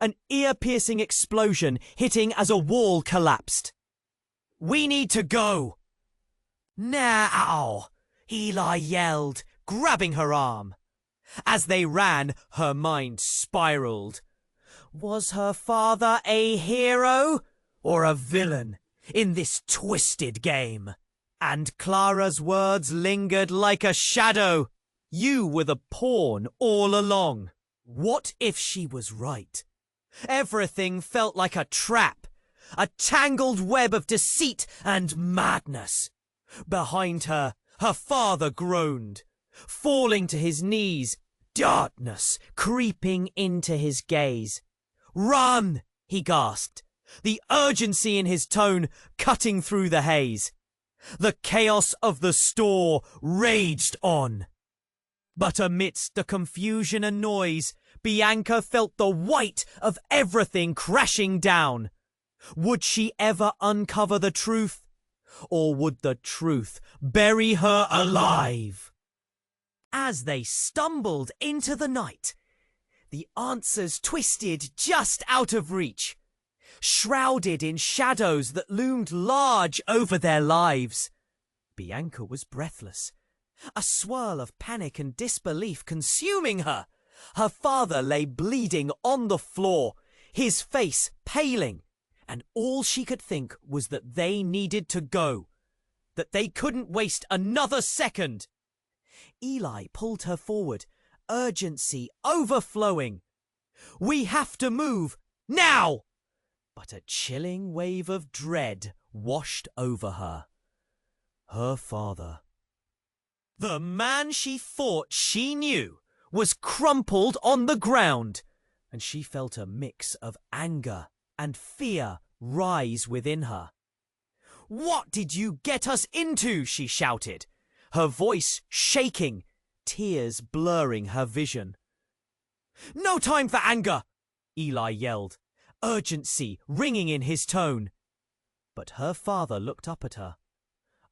an ear-piercing explosion hitting as a wall collapsed. "We need to go!" "Now!" Eli yelled, grabbing her arm. As they ran, her mind spiraled. Was her father a hero or a villain in this twisted game? And Clara's words lingered like a shadow. You were the pawn all along. What if she was right? Everything felt like a trap, a tangled web of deceit and madness. Behind her, her father groaned, falling to his knees, darkness creeping into his gaze. "Run!" he gasped, the urgency in his tone cutting through the haze. The chaos of the store raged on. But amidst the confusion and noise, Bianca felt the weight of everything crashing down. Would she ever uncover the truth? Or would the truth bury her alive? As they stumbled into the night, the answers twisted just out of reach, shrouded in shadows that loomed large over their lives. Bianca was breathless, a swirl of panic and disbelief consuming her. Her father lay bleeding on the floor, his face paling, and all she could think was that they needed to go, that they couldn't waste another second. Eli pulled her forward, urgency overflowing. "We have to move, now!" But a chilling wave of dread washed over her. Her father, the man she thought she knew, was crumpled on the ground, and she felt a mix of anger and fear rise within her. "What did you get us into?" she shouted, her voice shaking, tears blurring her vision. "No time for anger!" Eli yelled, urgency ringing in his tone. But her father looked up at her,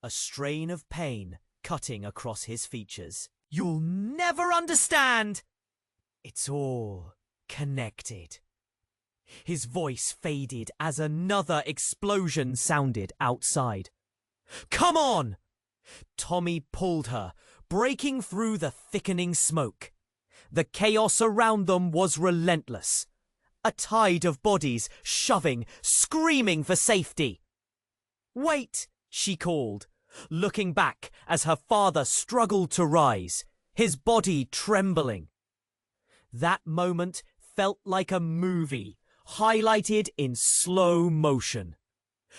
a strain of pain cutting across his features. "You'll never understand. It's all connected." His voice faded as another explosion sounded outside. "Come on!" Tommy pulled her, breaking through the thickening smoke. The chaos around them was relentless. A tide of bodies shoving, screaming for safety. "Wait!" she called, looking back as her father struggled to rise, his body trembling. That moment felt like a movie, highlighted in slow motion.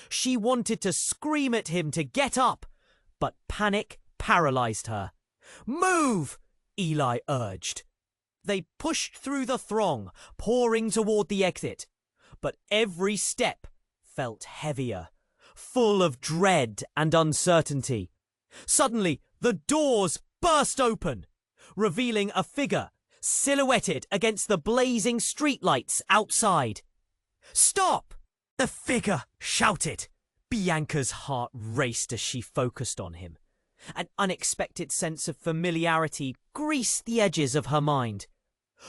She wanted to scream at him to get up, but panic paralyzed her. "Move!" Eli urged. They pushed through the throng, pouring toward the exit, but every step felt heavier, full of dread and uncertainty. Suddenly, the doors burst open, revealing a figure silhouetted against the blazing streetlights outside. "Stop!" the figure shouted. Bianca's heart raced as she focused on him. An unexpected sense of familiarity greased the edges of her mind.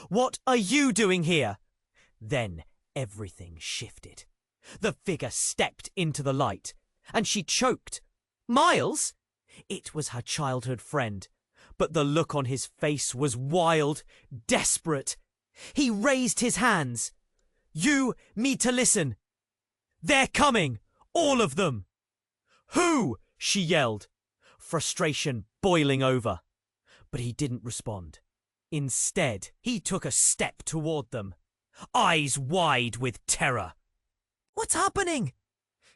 "What are you doing here?" Then everything shifted. The figure stepped into the light, and she choked. "Miles?" It was her childhood friend, but the look on his face was wild, desperate. He raised his hands. "You need to listen. They're coming, all of them." "Who?" she yelled, frustration boiling over. But he didn't respond. Instead, he took a step toward them, eyes wide with terror. "What's happening?"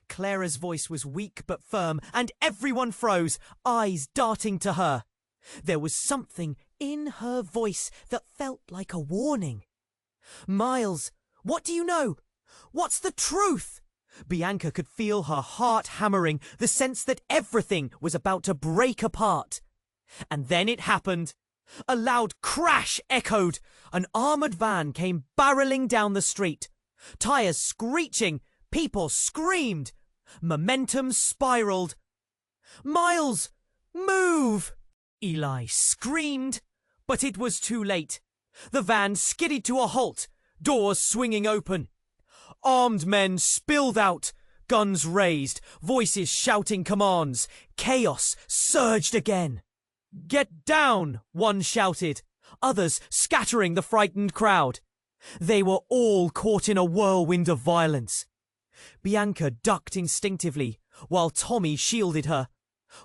Clara's voice was weak but firm, and everyone froze, eyes darting to her. There was something in her voice that felt like a warning. "Miles, what do you know? What's the truth?" Bianca could feel her heart hammering, the sense that everything was about to break apart. And then it happened. A loud crash echoed. An armored van came barreling down the street. Tires screeching, people screamed. Momentum spiraled. "Miles, move!" Eli screamed, but it was too late. The van skidded to a halt, doors swinging open. Armed men spilled out, guns raised, voices shouting commands. Chaos surged again. "Get down!" one shouted, others scattering the frightened crowd. They were all caught in a whirlwind of violence. Bianca ducked instinctively, while Tommy shielded her.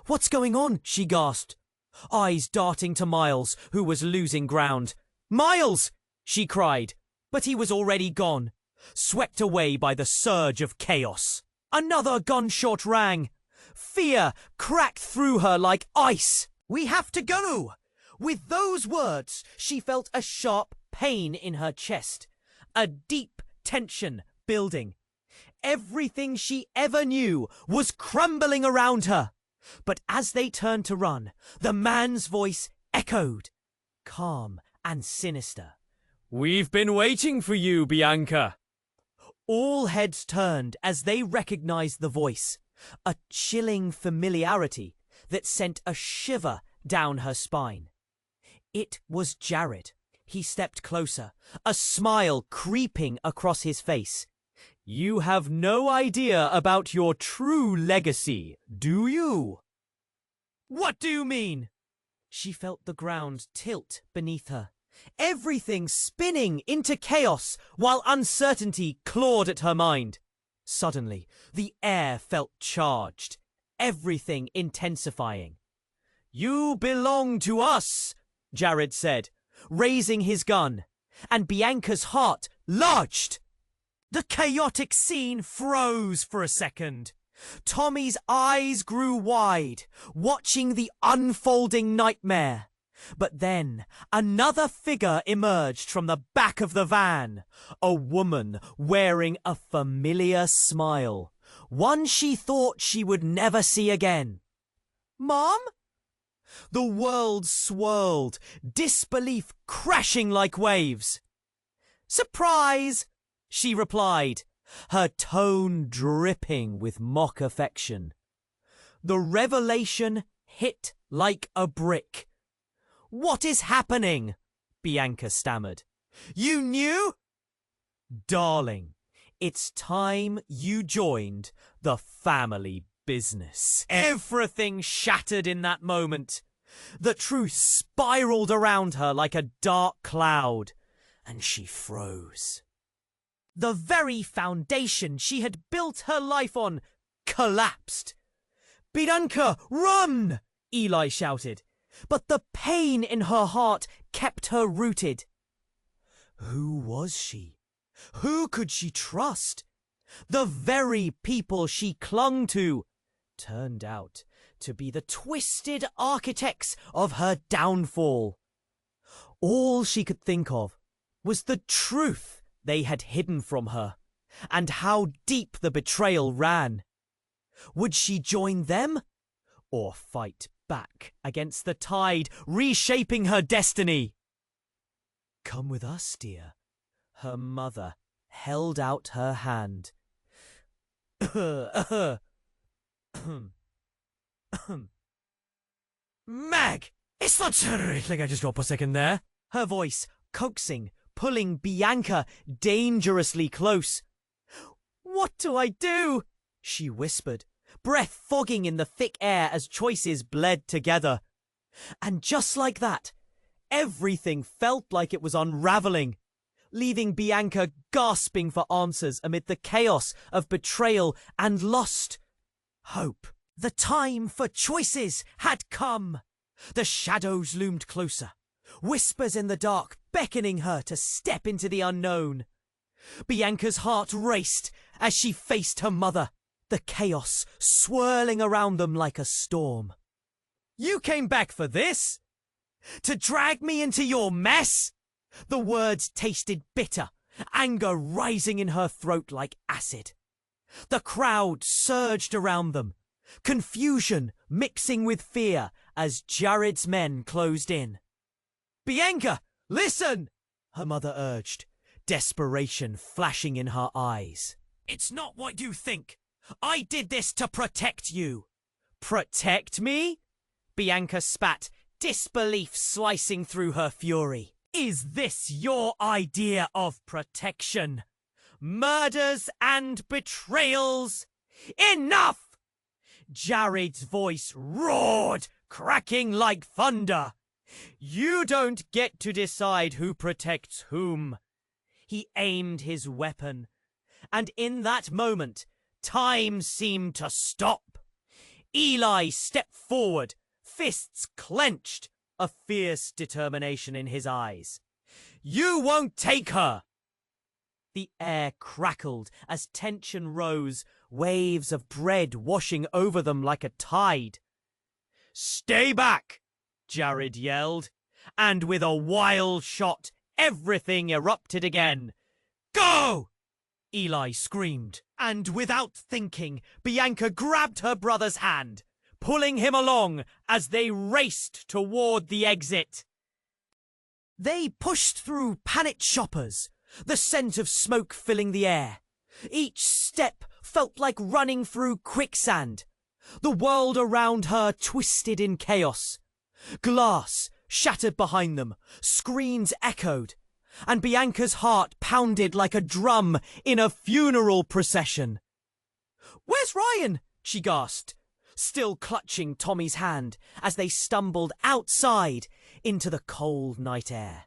"What's going on?" she gasped, eyes darting to Miles, who was losing ground. "Miles!" she cried, but he was already gone, swept away by the surge of chaos. Another gunshot rang. Fear cracked through her like ice. "We have to go!" With those words, she felt a sharp pain in her chest, a deep tension building. Everything she ever knew was crumbling around her. But as they turned to run, the man's voice echoed, calm and sinister. "We've been waiting for you, Bianca." All heads turned as they recognized the voice, a chilling familiarity that sent a shiver down her spine. It was Jared. He stepped closer, a smile creeping across his face. "You have no idea about your true legacy, do you?" "What do you mean?" She felt the ground tilt beneath her, everything spinning into chaos while uncertainty clawed at her mind. Suddenly, the air felt charged, everything intensifying. "You belong to us," Jared said, raising his gun, and Bianca's heart lurched. The chaotic scene froze for a second. Tommy's eyes grew wide, watching the unfolding nightmare. But then another figure emerged from the back of the van, a woman wearing a familiar smile, one she thought she would never see again. "Mom?" The world swirled, disbelief crashing like waves. "Surprise!" she replied, her tone dripping with mock affection. The revelation hit like a brick. "What is happening?" Bianca stammered. "You knew?" "Darling, it's time you joined the family business." Everything shattered in that moment. The truth spiraled around her like a dark cloud, and she froze. The very foundation she had built her life on collapsed. "Bianca, run!" Eli shouted, but the pain in her heart kept her rooted. Who was she? Who could she trust? The very people she clung to turned out to be the twisted architects of her downfall. All she could think of was the truth they had hidden from her, and how deep the betrayal ran. Would she join them, or fight back against the tide reshaping her destiny? "Come with us, dear." Her mother held out her hand. "Mag! It's not like I just dropped a second there." Her voice coaxing, pulling Bianca dangerously close. "What do I do?" she whispered, breath fogging in the thick air as choices bled together. And just like that, everything felt like it was unraveling, leaving Bianca gasping for answers amid the chaos of betrayal and lost hope. The time for choices had come. The shadows loomed closer, whispers in the dark beckoning her to step into the unknown. Bianca's heart raced as she faced her mother, the chaos swirling around them like a storm. "You came back for this? To drag me into your mess?" The words tasted bitter, anger rising in her throat like acid. The crowd surged around them, confusion mixing with fear as Jared's men closed in. "Bianca, listen!" her mother urged, desperation flashing in her eyes. "It's not what you think. I did this to protect you." "Protect me?" Bianca spat, disbelief slicing through her fury. "Is this your idea of protection? Murders and betrayals? Enough!" Jared's voice roared, cracking like thunder. "You don't get to decide who protects whom." He aimed his weapon, and in that moment, time seemed to stop. Eli stepped forward, fists clenched, a fierce determination in his eyes. "You won't take her!" The air crackled as tension rose, waves of dread washing over them like a tide. "Stay back!" Jared yelled, and with a wild shot, everything erupted again. "Go!" Eli screamed, and without thinking, Bianca grabbed her brother's hand, pulling him along as they raced toward the exit. They pushed through panicked shoppers, the scent of smoke filling the air. Each step felt like running through quicksand. The world around her twisted in chaos. Glass shattered behind them, screens echoed, and Bianca's heart pounded like a drum in a funeral procession. "Where's Ryan?" she gasped, still clutching Tommy's hand as they stumbled outside into the cold night air.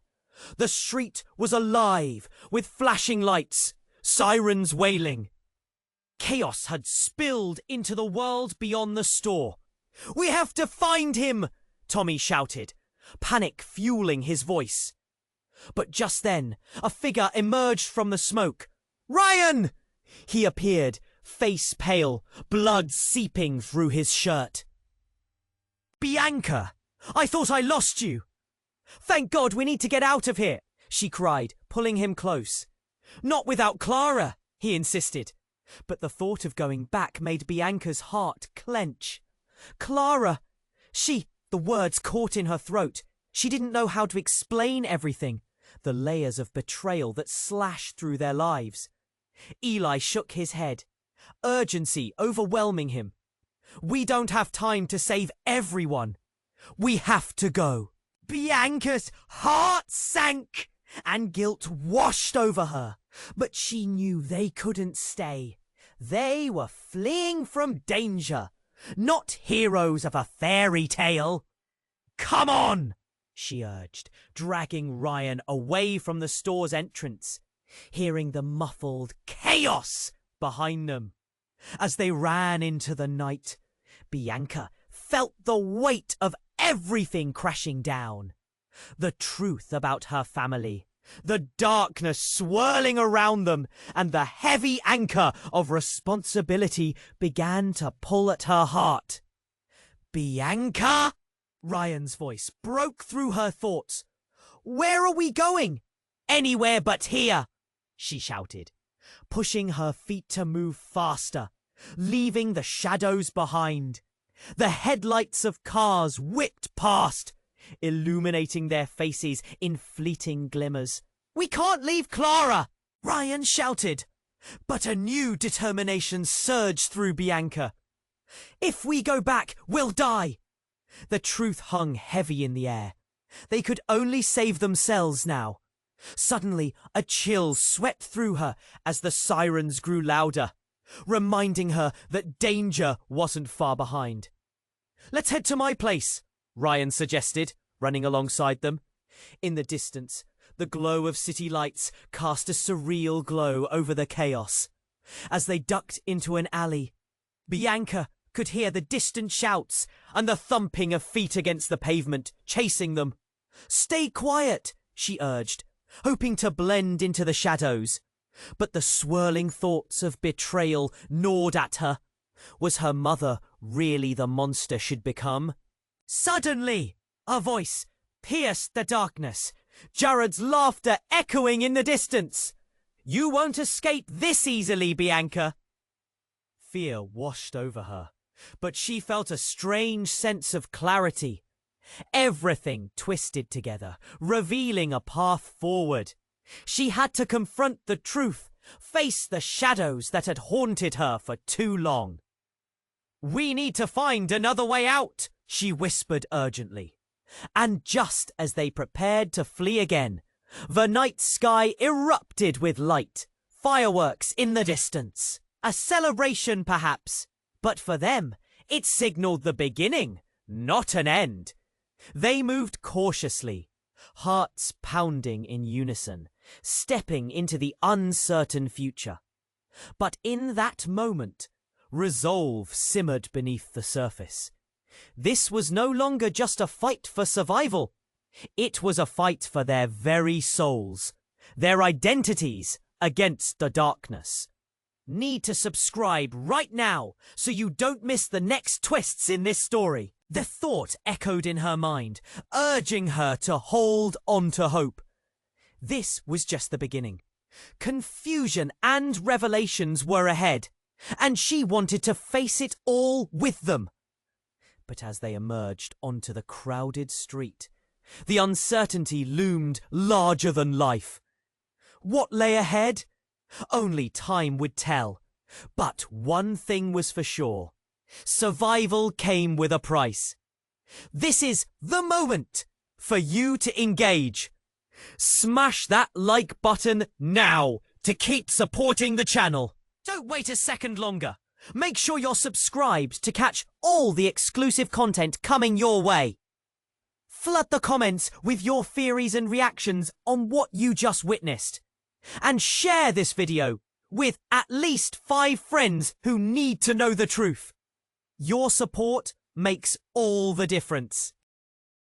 The street was alive with flashing lights, sirens wailing. Chaos had spilled into the world beyond the store. "We have to find him!" Tommy shouted, panic fueling his voice. But just then, a figure emerged from the smoke. "Ryan!" He appeared, face pale, blood seeping through his shirt. "Bianca! I thought I lost you!" "Thank God, we need to get out of here!" she cried, pulling him close. "Not without Clara!" he insisted. But the thought of going back made Bianca's heart clench. Clara! The words caught in her throat. She didn't know how to explain everything, the layers of betrayal that slashed through their lives. Eli shook his head, urgency overwhelming him. "We don't have time to save everyone. We have to go." Bianca's heart sank and guilt washed over her, but she knew they couldn't stay. They were fleeing from danger, not heroes of a fairy tale. "Come on!" she urged, dragging Ryan away from the store's entrance, hearing the muffled chaos behind them. As they ran into the night, Bianca felt the weight of everything crashing down. The truth about her family, the darkness swirling around them, and the heavy anchor of responsibility began to pull at her heart. "Bianca!" Ryan's voice broke through her thoughts. "Where are we going?" "Anywhere but here," she shouted, pushing her feet to move faster, leaving the shadows behind. The headlights of cars whipped past, illuminating their faces in fleeting glimmers. "We can't leave Clara!" Ryan shouted, but a new determination surged through Bianca. "If we go back, we'll die!" The truth hung heavy in the air. They could only save themselves now. Suddenly, a chill swept through her as the sirens grew louder, reminding her that danger wasn't far behind. "Let's head to my place," Ryan suggested, running alongside them. In the distance, the glow of city lights cast a surreal glow over the chaos. As they ducked into an alley, Bianca could hear the distant shouts and the thumping of feet against the pavement, chasing them. "Stay quiet," she urged, hoping to blend into the shadows. But the swirling thoughts of betrayal gnawed at her. Was her mother really the monster she'd become? Suddenly, a voice pierced the darkness, Jared's laughter echoing in the distance. "You won't escape this easily, Bianca." Fear washed over her, but she felt a strange sense of clarity. Everything twisted together, revealing a path forward. She had to confront the truth, face the shadows that had haunted her for too long. "We need to find another way out," she whispered urgently. And just as they prepared to flee again, the night sky erupted with light, fireworks in the distance. A celebration, perhaps, but for them, it signaled the beginning, not an end. They moved cautiously, hearts pounding in unison, stepping into the uncertain future. But in that moment, resolve simmered beneath the surface. This was no longer just a fight for survival. It was a fight for their very souls, their identities against the darkness. Need to subscribe right now so you don't miss the next twists in this story. The thought echoed in her mind, urging her to hold on to hope. This was just the beginning. Confusion and revelations were ahead, and she wanted to face it all with them. But as they emerged onto the crowded street, the uncertainty loomed larger than life. What lay ahead? Only time would tell. But one thing was for sure. Survival came with a price. This is the moment for you to engage. Smash that like button now to keep supporting the channel. Don't wait a second longer. Make sure you're subscribed to catch all the exclusive content coming your way. Flood the comments with your theories and reactions on what you just witnessed. And share this video with at least 5 friends who need to know the truth. Your support makes all the difference.